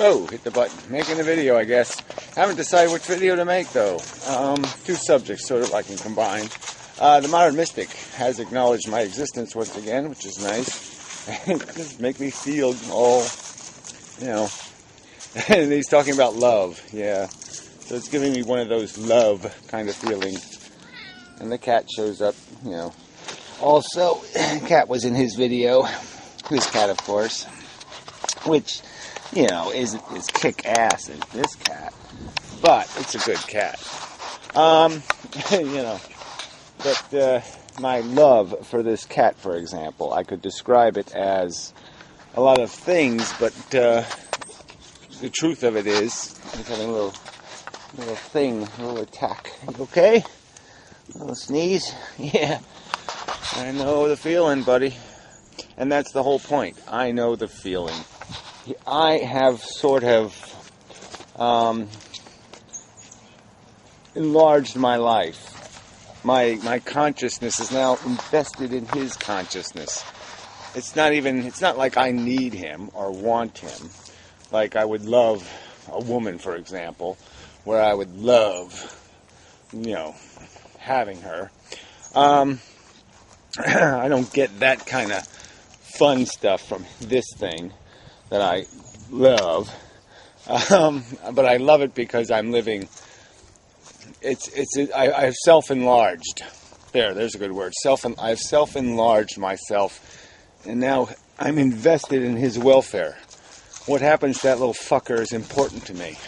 Oh, hit the button. Making a video, I guess. Haven't decided which video to make, though. Two subjects, sort of, I can combine. The modern mystic has acknowledged my existence once again, which is nice. It just makes me feel all, and he's talking about love, yeah. So it's giving me one of those love kind of feelings. And the cat shows up, Also, cat was in his video. This cat, of course. Which, isn't as kick-ass as this cat. But it's a good cat. But my love for this cat, for example, I could describe it as a lot of things, but the truth of it is, he's having a little attack. You okay? A little sneeze? Yeah. I know the feeling, buddy. And that's the whole point. I know the feeling. I have sort of enlarged my life. My consciousness is now invested in his consciousness. It's not like I need him or want him. Like I would love a woman, for example, where I would love, having her. I don't get that kind of fun stuff from this thing that I love. But I love it because I'm living. I've self-enlarged. There's a good word. I've self-enlarged myself, and now I'm invested in his welfare. What happens to that little fucker is important to me.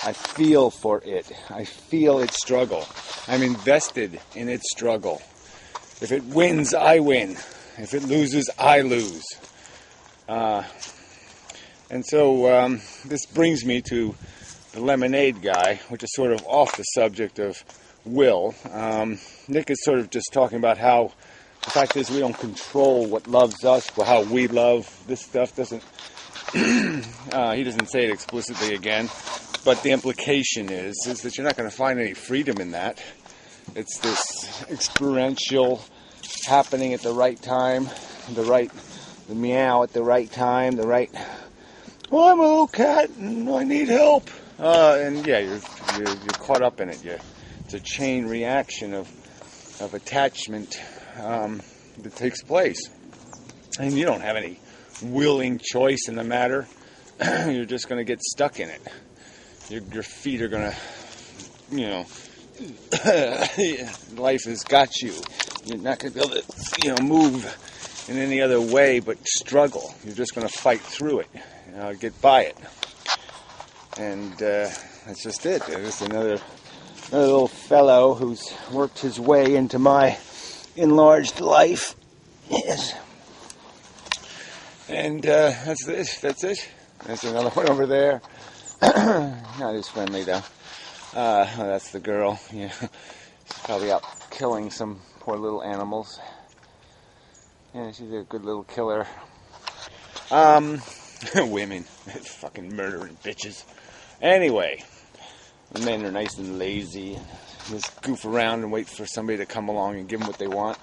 I feel for it. I feel its struggle. I'm invested in its struggle. If it wins, I win. If it loses, I lose. And so this brings me to the lemonade guy, which is sort of off the subject of will. Nick is sort of just talking about how the fact is we don't control what loves us, or how we love. This stuff doesn't... he doesn't say it explicitly again, but the implication is that you're not going to find any freedom in that. It's this experiential happening at the right time, the meow at the right time, oh, I'm a little cat and I need help. And yeah, you're caught up in it. It's a chain reaction of attachment that takes place, and you don't have any willing choice in the matter. You're just going to get stuck in it. Your feet are going to, life has got you. You're not going to be able to, move in any other way but struggle. You're just going to fight through it, get by it. And that's just it. There's another little fellow who's worked his way into my enlarged life. Yes. And that's it. There's another one over there. Not as friendly, though. That's the girl. Yeah. She's probably out killing some poor little animals. Yeah, she's a good little killer. Women. Fucking murdering bitches. Anyway, the men are nice and lazy. Just goof around and wait for somebody to come along and give them what they want.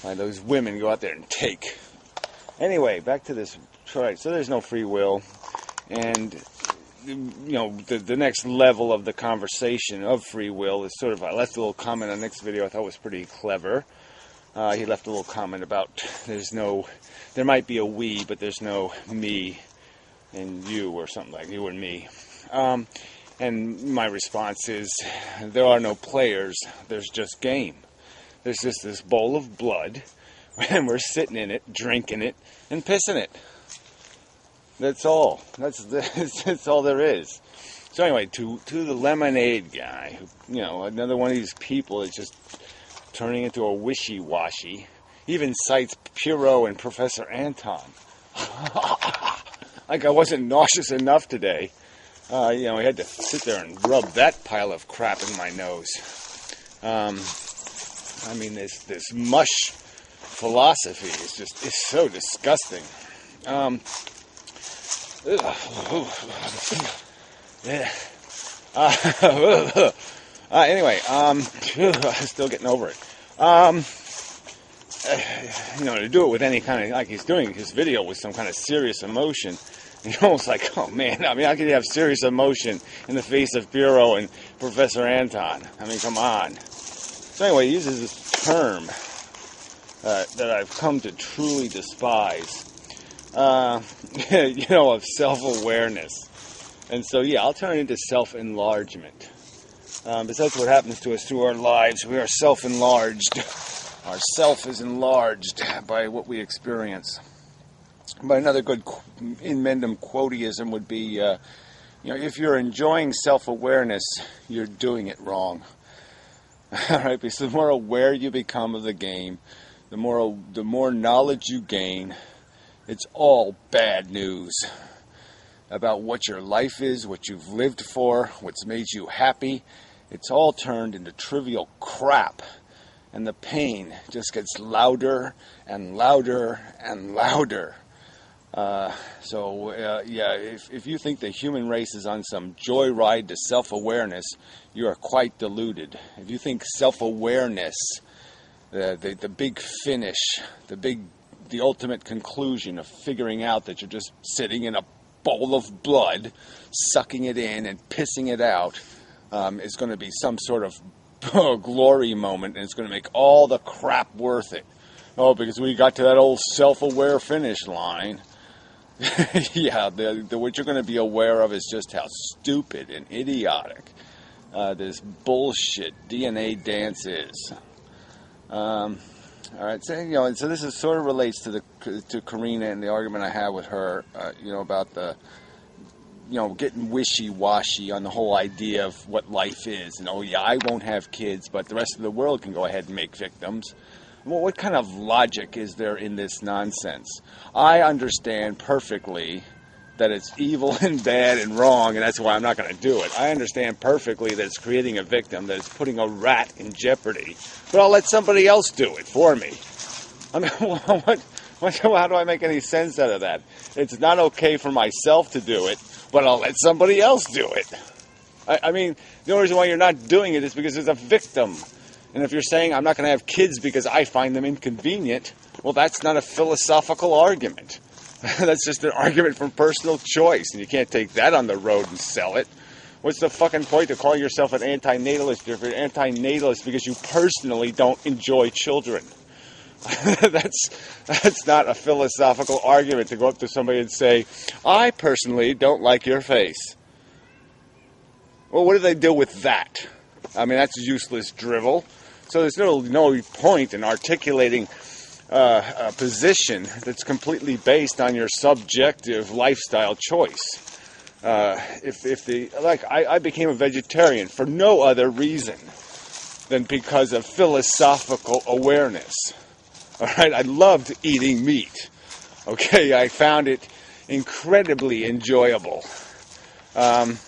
Those women go out there and take. Anyway, back to this. Right, so there's no free will. And, the next level of the conversation of free will is sort of, I left a little comment on Nick's video I thought was pretty clever. He left a little comment about there might be a we, but there's no me and you, or something like you and me. And my response is, there are no players, there's just game. There's just this bowl of blood, and we're sitting in it, drinking it, and pissing it. That's all. That's all there is. So anyway, to the lemonade guy, another one of these people is just turning into a wishy-washy. Even cites Puro and Professor Anton. Like I wasn't nauseous enough today. I had to sit there and rub that pile of crap in my nose. This mush philosophy is so disgusting. Yeah. Anyway, still getting over it. To do it with any kind of, like he's doing his video with some kind of serious emotion, You're almost like, oh man, I mean, how can you have serious emotion in the face of Bureau and Professor Anton? I mean, come on. So anyway, he uses this term that I've come to truly despise, of self-awareness. And so, yeah, I'll turn it into self-enlargement. Because that's what happens to us through our lives. We are self-enlarged. Our self is enlarged by what we experience. But another good inmendham quoteism would be, if you're enjoying self-awareness, you're doing it wrong. All right, because the more aware you become of the game, the more knowledge you gain, it's all bad news about what your life is, what you've lived for, what's made you happy. It's all turned into trivial crap. And the pain just gets louder and louder and louder. If you think the human race is on some joyride to self-awareness, you are quite deluded. If you think self-awareness, the big finish, the ultimate conclusion of figuring out that you're just sitting in a bowl of blood, sucking it in and pissing it out, is going to be some sort of glory moment, and it's going to make all the crap worth it. Oh, because we got to that old self-aware finish line. Yeah, what you're going to be aware of is just how stupid and idiotic this bullshit DNA dance is. All right, so this is sort of relates to Karina and the argument I had with her, about the, getting wishy-washy on the whole idea of what life is. And, I won't have kids, but the rest of the world can go ahead and make victims. Well, what kind of logic is there in this nonsense? I understand perfectly that it's evil and bad and wrong, and that's why I'm not going to do it. I understand perfectly that it's creating a victim, that it's putting a rat in jeopardy. But I'll let somebody else do it for me. I mean, how do I make any sense out of that? It's not okay for myself to do it, but I'll let somebody else do it. I mean, the only reason why you're not doing it is because there's a victim. And if you're saying, I'm not going to have kids because I find them inconvenient, well, that's not a philosophical argument. That's just an argument from personal choice, and you can't take that on the road and sell it. What's the fucking point of calling yourself an anti-natalist if you're anti-natalist because you personally don't enjoy children? That's not a philosophical argument to go up to somebody and say, I personally don't like your face. Well, what do they do with that? I mean, that's useless drivel. So there's no point in articulating a position that's completely based on your subjective lifestyle choice. I became a vegetarian for no other reason than because of philosophical awareness. All right, I loved eating meat. Okay, I found it incredibly enjoyable. And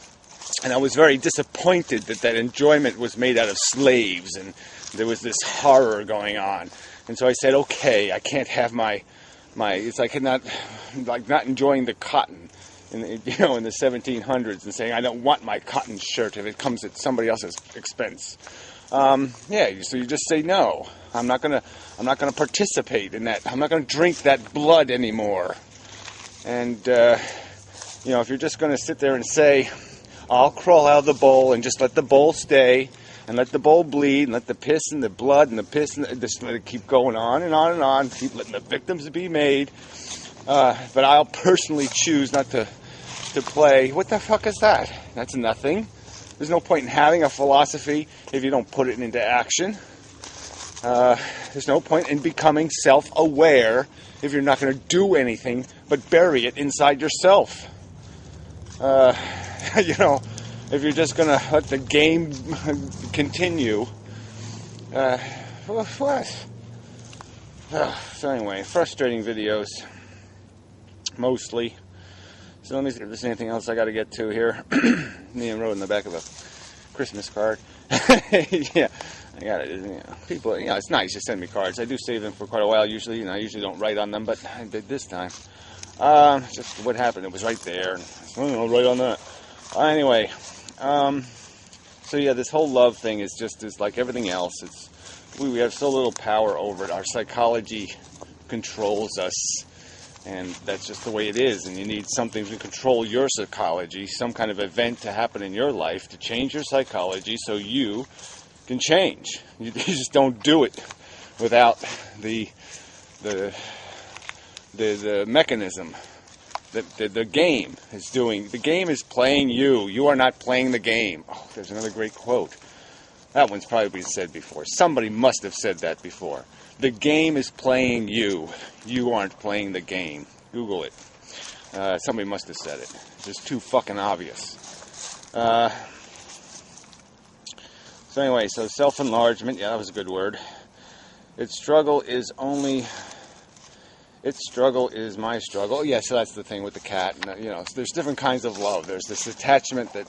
I was very disappointed that enjoyment was made out of slaves, and there was this horror going on. And so I said, okay, I can't have my it's like not enjoying the cotton in the 1700s and saying I don't want my cotton shirt if it comes at somebody else's expense. So you just say no. I'm not gonna participate in that. I'm not gonna drink that blood anymore. And if you're just gonna sit there and say, I'll crawl out of the bowl and just let the bowl stay and let the bowl bleed and let the piss and the blood and the piss and just let it keep going on and on and on, keep letting the victims be made. But I'll personally choose not to play. What the fuck is that? That's nothing. There's no point in having a philosophy if you don't put it into action. There's no point in becoming self-aware if you're not going to do anything but bury it inside yourself. If you're just going to let the game continue. What? So anyway, frustrating videos. Mostly. So let me see if there's anything else I got to get to here. Name wrote in the back of a Christmas card. Yeah, I got it. People, it's nice to send me cards. I do save them for quite a while usually, I usually don't write on them, but I did this time. Just what happened, it was right there. I'll write on that. Anyway, this whole love thing is like everything else. We have so little power over it. Our psychology controls us. And that's just the way it is. And you need something to control your psychology, some kind of event to happen in your life to change your psychology so you can change. You just don't do it without the mechanism. The game is doing. The game is playing you. You are not playing the game. Oh, there's another great quote. That one's probably been said before. Somebody must have said that before. The game is playing you. You aren't playing the game. Google it. Somebody must have said it. It's just too fucking obvious. So anyway, so self-enlargement. Yeah, that was a good word. Its struggle is my struggle. Yeah, so that's the thing with the cat. And, you know, so there's different kinds of love. There's this attachment that,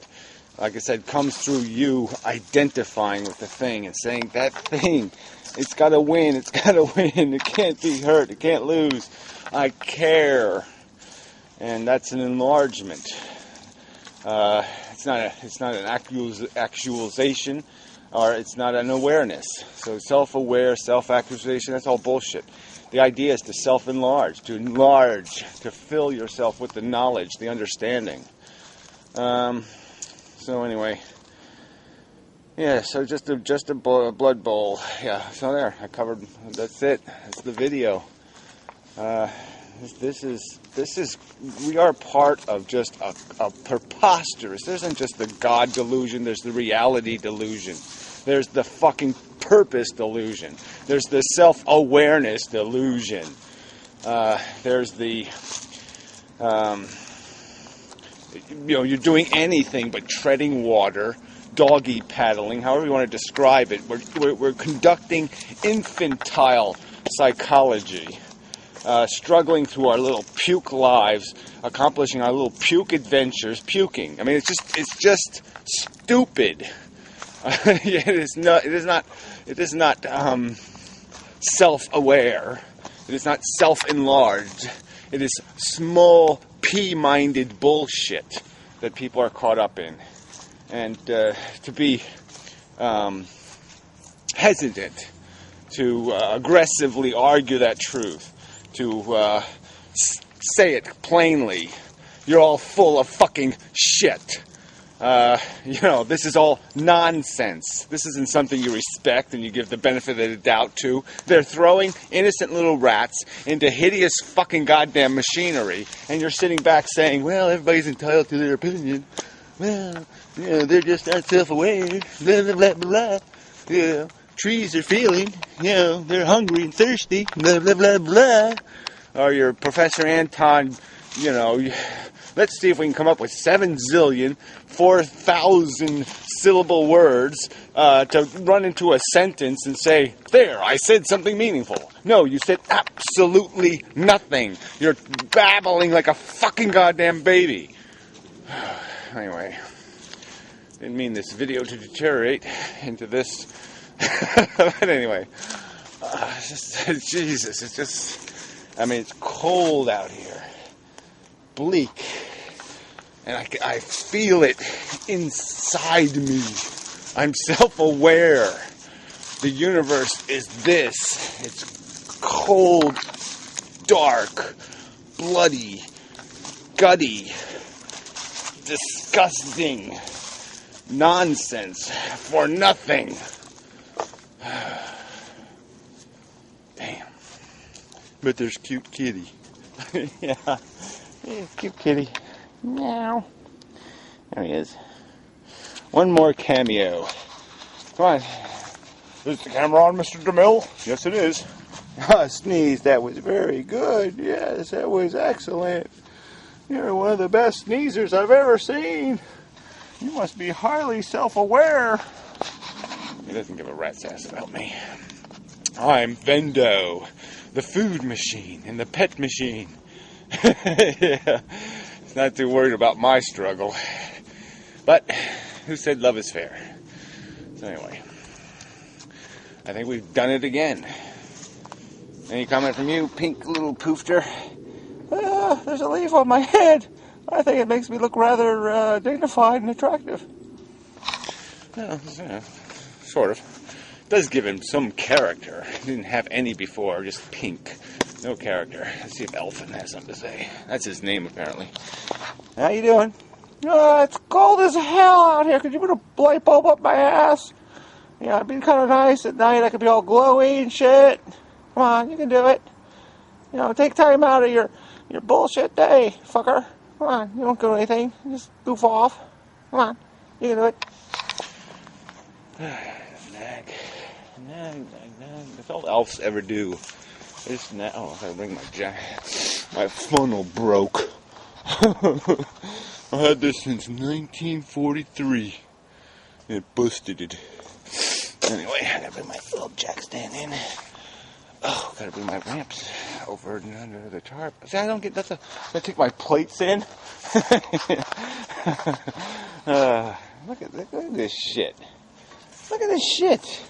like I said, comes through you identifying with the thing and saying, that thing, it's got to win, it can't be hurt, it can't lose, I care. And that's an enlargement. It's not an actualization, or it's not an awareness. So self-aware, self-actualization, that's all bullshit. The idea is to self-enlarge, to fill yourself with the knowledge, the understanding. So anyway, yeah, so just a blood bowl. Yeah, so there, I covered, that's it. That's the video. This is, we are part of just a preposterous, there isn't just the God delusion, there's the reality delusion. There's the fucking purpose delusion. There's the self-awareness delusion. There's the, you're doing anything but treading water, doggy paddling, however you want to describe it. We're conducting infantile psychology, struggling through our little puke lives, accomplishing our little puke adventures, puking. I mean, it's just stupid. It is not self-aware. It is not self-enlarged. It is small P-minded bullshit that people are caught up in. And to be hesitant to aggressively argue that truth, to say it plainly, you're all full of fucking shit. This is all nonsense. This isn't something you respect and you give the benefit of the doubt to. They're throwing innocent little rats into hideous fucking goddamn machinery, and you're sitting back saying, well, everybody's entitled to their opinion. Well, they're just not self-aware. Blah, blah, blah, blah. Trees are feeling, they're hungry and thirsty. Blah, blah, blah, blah. Or your Professor Anton, let's see if we can come up with 4,000 syllable words to run into a sentence and say, there, I said something meaningful. No, you said absolutely nothing. You're babbling like a fucking goddamn baby. Anyway, didn't mean this video to deteriorate into this. But anyway, Jesus, it's cold out here. Bleak. And I feel it inside me. I'm self-aware. The universe is this. It's cold, dark, bloody, gutty, disgusting, nonsense for nothing. Damn. But there's cute kitty. Yeah. Cute kitty. Meow. There he is. One more cameo. Come on. Is the camera on, Mr. DeMille? Yes, it is. Sneeze. That was very good. Yes, that was excellent. You're one of the best sneezers I've ever seen. You must be highly self-aware. He doesn't give a rat's ass about me. I'm Vendo, the food machine and the pet machine. Yeah. He's not too worried about my struggle. But who said love is fair? So anyway, I think we've done it again. Any comment from you, pink little poofter? There's a leaf on my head. I think it makes me look rather dignified and attractive. Well, sort of. It does give him some character. He didn't have any before, just pink. No character. Let's see if Elfin has something to say. That's his name, apparently. How you doing? It's cold as hell out here. Could you put a light bulb up my ass? Yeah, it'd be kind of nice at night. I could be all glowy and shit. Come on, you can do it. Take time out of your bullshit day, fucker. Come on, you don't do anything. Just goof off. Come on, you can do it. Nag. That's all elves ever do. Just nag. Oh, I gotta bring my funnel broke. I had this since 1943. It busted it. Anyway, I gotta bring my little jack stand in. Oh, gotta bring my ramps over and under the tarp. See, I don't get that. I take my plates in. Look at this shit. Look at this shit.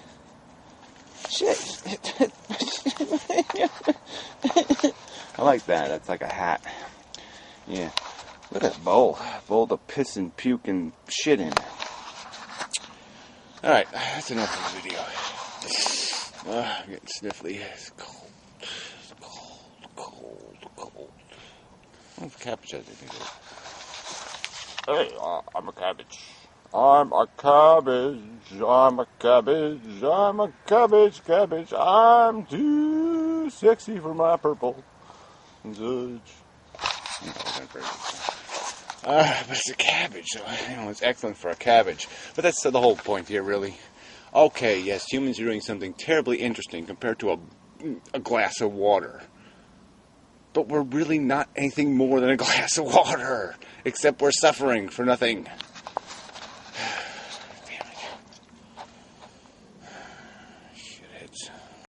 Shit. I like that. That's like a hat. Yeah. Look at that bowl. Bowl to piss and puke and shit in. Alright, that's enough of the video. I'm getting sniffly. It's cold. It's cold. What's cabbage has anything to do? Hey, I'm a cabbage. I'm a cabbage. I'm too sexy for my purple. Judge. But it's a cabbage, so it's excellent for a cabbage. But that's the whole point here, really. Okay, yes, humans are doing something terribly interesting compared to a glass of water. But we're really not anything more than a glass of water, except we're suffering for nothing.